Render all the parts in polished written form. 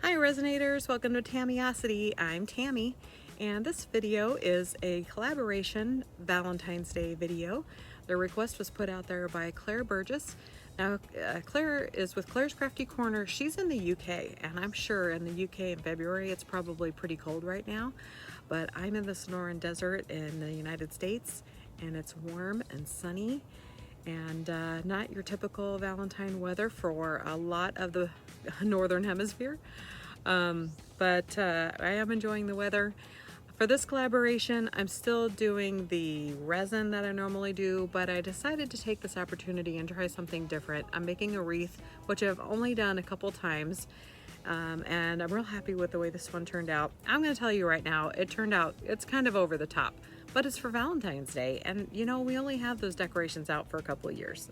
Hi Resonators, welcome to Tammyosity. I'm Tammy, and this video is a collaboration Valentine's Day video. The request was put out there by Burgess. Now Claire is with Claire's Crafty Corner. She's in the UK, and I'm sure in the UK in February it's probably pretty cold right now, but I'm in the Sonoran Desert in the United States, and it's warm and sunny and not your typical Valentine weather for a lot of the northern hemisphere. But I am enjoying the weather. For this collaboration, I'm still doing the resin that I normally do, but I decided to take this opportunity and try something different. I'm making a wreath, which I've only done a couple times, and I'm real happy with the way this one turned out. I'm going to tell you right now, it turned out, it's kind of over the top, but it's for Valentine's Day, and you know, we only have those decorations out for for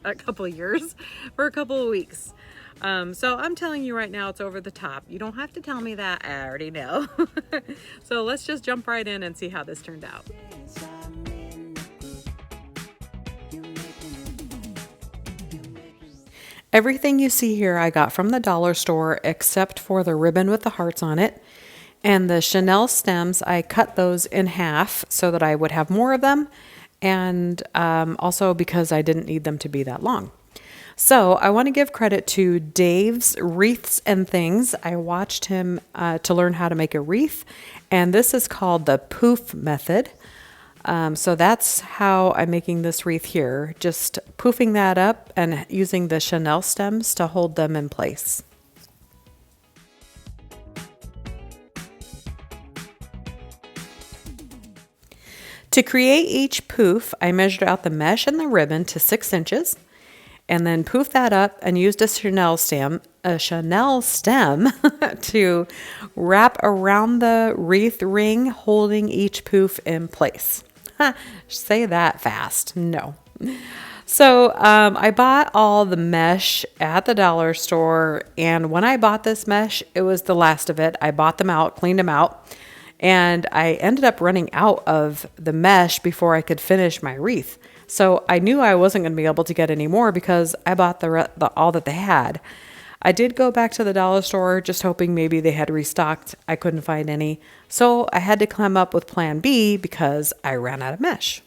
a couple of weeks. So I'm telling you right now, it's over the top. You don't have to tell me that, I already know. So let's just jump right in and see how this turned out. Everything you see here I got from the dollar store except for the ribbon with the hearts on it. And the Chanel stems, I cut those in half so that I would have more of them, and also because I didn't need them to be that long. So I want to give credit to Dave's Wreaths and Things. I watched him to learn how to make a wreath, and this is called the poof method. So that's how I'm making this wreath here, just poofing that up and using the Chanel stems to hold them in place. To create each poof, I measured out the mesh and the ribbon to 6 inches, and then poofed that up and used a Chanel stem to wrap around the wreath ring, holding each poof in place. Say that fast. No. So I bought all the mesh at the dollar store, and when I bought this mesh, it was the last of it. I bought them out, cleaned them out, and I ended up running out of the mesh before I could finish my wreath. So I knew I wasn't going to be able to get any more because I bought all that they had. I did go back to the dollar store just hoping maybe they had restocked. I couldn't find any. So I had to come up with plan B because I ran out of mesh.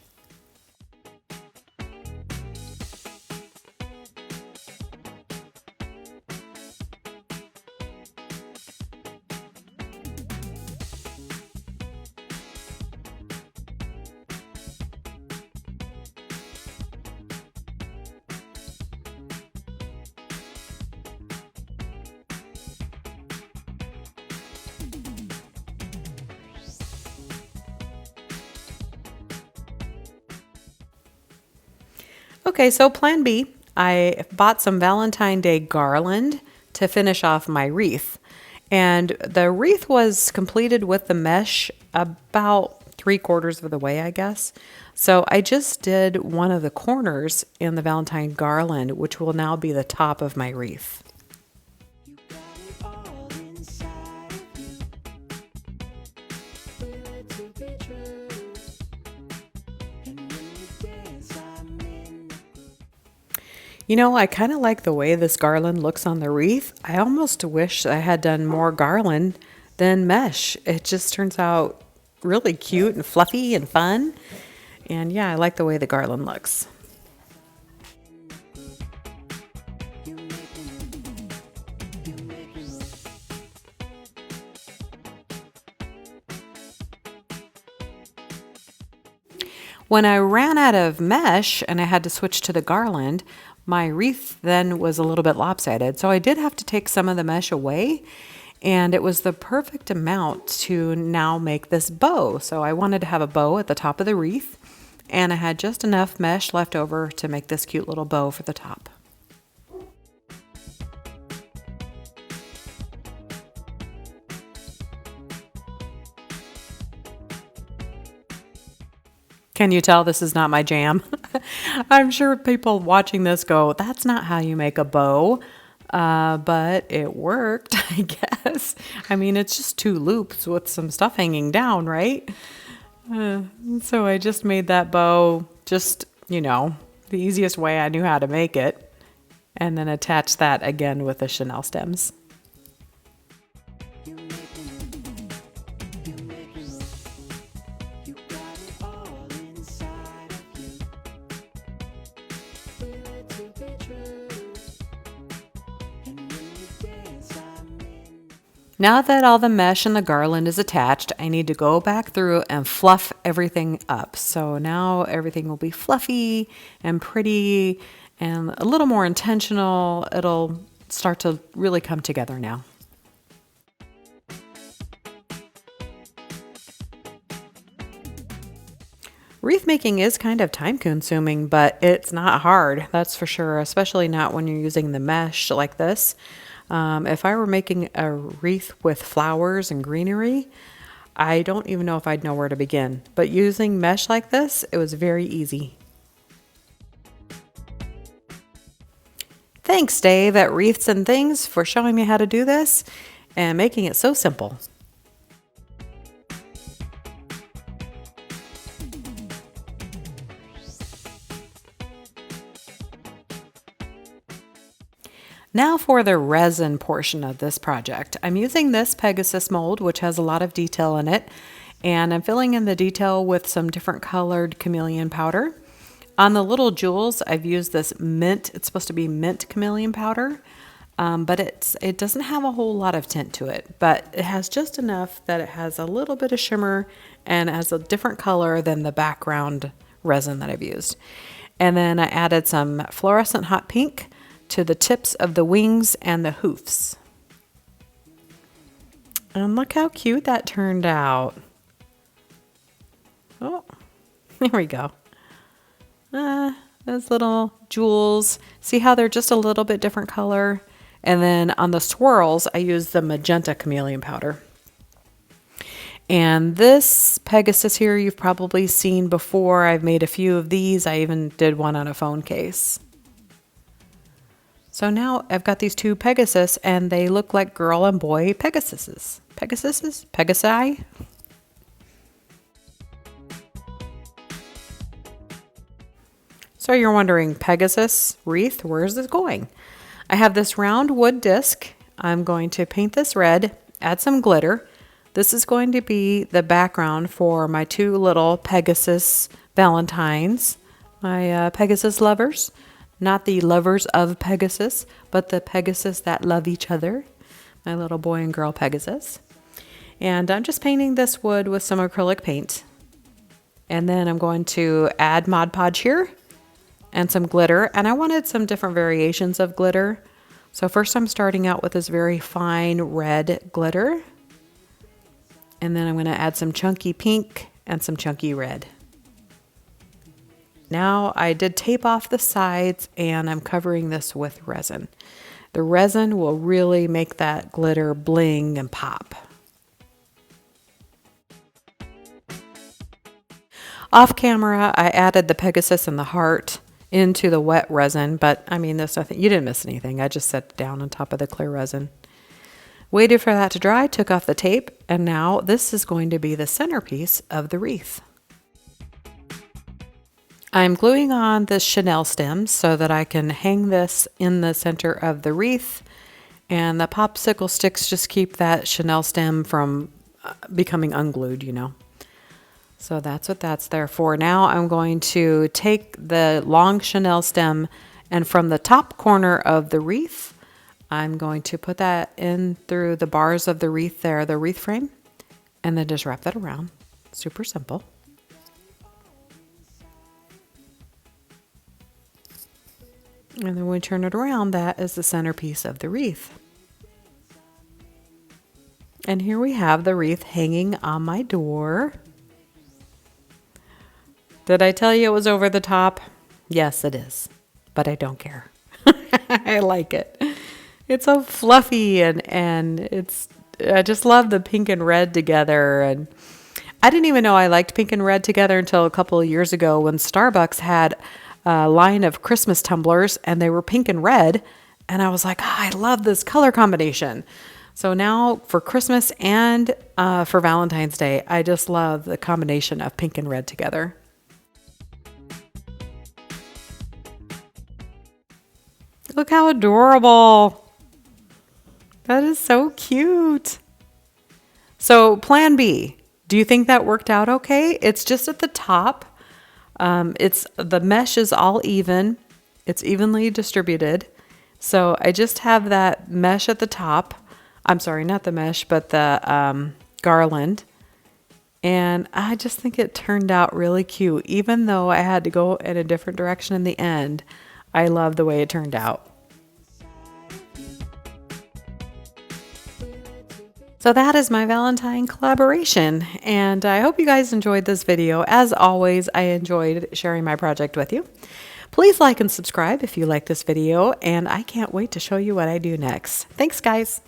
Okay, so plan B, I bought some Valentine Day garland to finish off my wreath. And the wreath was completed with the mesh about 3/4 of the way, I guess. So I just did one of the corners in the Valentine garland, which will now be the top of my wreath. You know, I kind of like the way this garland looks on the wreath. I almost wish I had done more garland than mesh. It just turns out really cute and fluffy and fun. And yeah, I like the way the garland looks. When I ran out of mesh and I had to switch to the garland, my wreath then was a little bit lopsided. So I did have to take some of the mesh away, and it was the perfect amount to now make this bow. So I wanted to have a bow at the top of the wreath, and I had just enough mesh left over to make this cute little bow for the top. Can you tell this is not my jam? I'm sure people watching this go, that's not how you make a bow. But it worked, I guess. I mean, it's just 2 loops with some stuff hanging down, right? So I just made that bow just, the easiest way I knew how to make it. And then attach that again with the Chanel stems. Now that all the mesh and the garland is attached, I need to go back through and fluff everything up. So now everything will be fluffy and pretty and a little more intentional. It'll start to really come together now. Wreath making is kind of time consuming, but it's not hard, that's for sure, especially not when you're using the mesh like this. If I were making a wreath with flowers and greenery, I don't even know if I'd know where to begin. But using mesh like this, it was very easy. Thanks, Dave, at Wreaths and Things, for showing me how to do this and making it so simple. Now for the resin portion of this project. I'm using this Pegasus mold, which has a lot of detail in it, and I'm filling in the detail with some different colored chameleon powder. On the little jewels, I've used this mint, it's supposed to be mint chameleon powder, but it doesn't have a whole lot of tint to it, but it has just enough that it has a little bit of shimmer and has a different color than the background resin that I've used. And then I added some fluorescent hot pink to the tips of the wings and the hoofs. And look how cute that turned out. Oh, there we go. Those little jewels. See how they're just a little bit different color? And then on the swirls, I used the magenta chameleon powder. And this Pegasus here, you've probably seen before. I've made a few of these. I even did one on a phone case. So now I've got these two Pegasus, and they look like girl and boy Pegasuses. Pegasi? So you're wondering, Pegasus wreath, where's this going? I have this round wood disc. I'm going to paint this red, add some glitter. This is going to be the background for my two little Pegasus Valentines, my Pegasus lovers. Not the lovers of Pegasus, but the Pegasus that love each other. My little boy and girl Pegasus. And I'm just painting this wood with some acrylic paint. And then I'm going to add Mod Podge here and some glitter. And I wanted some different variations of glitter. So first I'm starting out with this very fine red glitter. And then I'm going to add some chunky pink and some chunky red. Now I did tape off the sides and I'm covering this with resin. The resin will really make that glitter bling and pop. Off camera, I added the Pegasus and the heart into the wet resin, but I mean, there's nothing, you didn't miss anything. I just set it down on top of the clear resin. Waited for that to dry, took off the tape, and now this is going to be the centerpiece of the wreath. I'm gluing on the chenille stems so that I can hang this in the center of the wreath, and the popsicle sticks just keep that chenille stem from becoming unglued, you know. So that's what that's there for. Now I'm going to take the long chenille stem, and from the top corner of the wreath, I'm going to put that in through the bars of the wreath there, the wreath frame, and then just wrap that around. Super simple. And then when we turn it around, that is the centerpiece of the wreath. And here we have the wreath hanging on my door. Did I tell you it was over the top? Yes, it is, but I don't care. I like it. It's so fluffy and it's, I just love the pink and red together. And I didn't even know I liked pink and red together until a couple of years ago when Starbucks had a line of Christmas tumblers and they were pink and red. And I was like, oh, I love this color combination. So now for Christmas and for Valentine's Day, I just love the combination of pink and red together. Look how adorable. That is so cute. So plan B, do you think that worked out okay? It's just at the top. The mesh is all even. It's evenly distributed. So I just have that mesh at the top. I'm sorry, not the mesh, but the garland. And I just think it turned out really cute. Even though I had to go in a different direction in the end, I love the way it turned out. So that is my Valentine collaboration, and I hope you guys enjoyed this video. As always, I enjoyed sharing my project with you. Please like and subscribe if you like this video, and I can't wait to show you what I do next. Thanks, guys.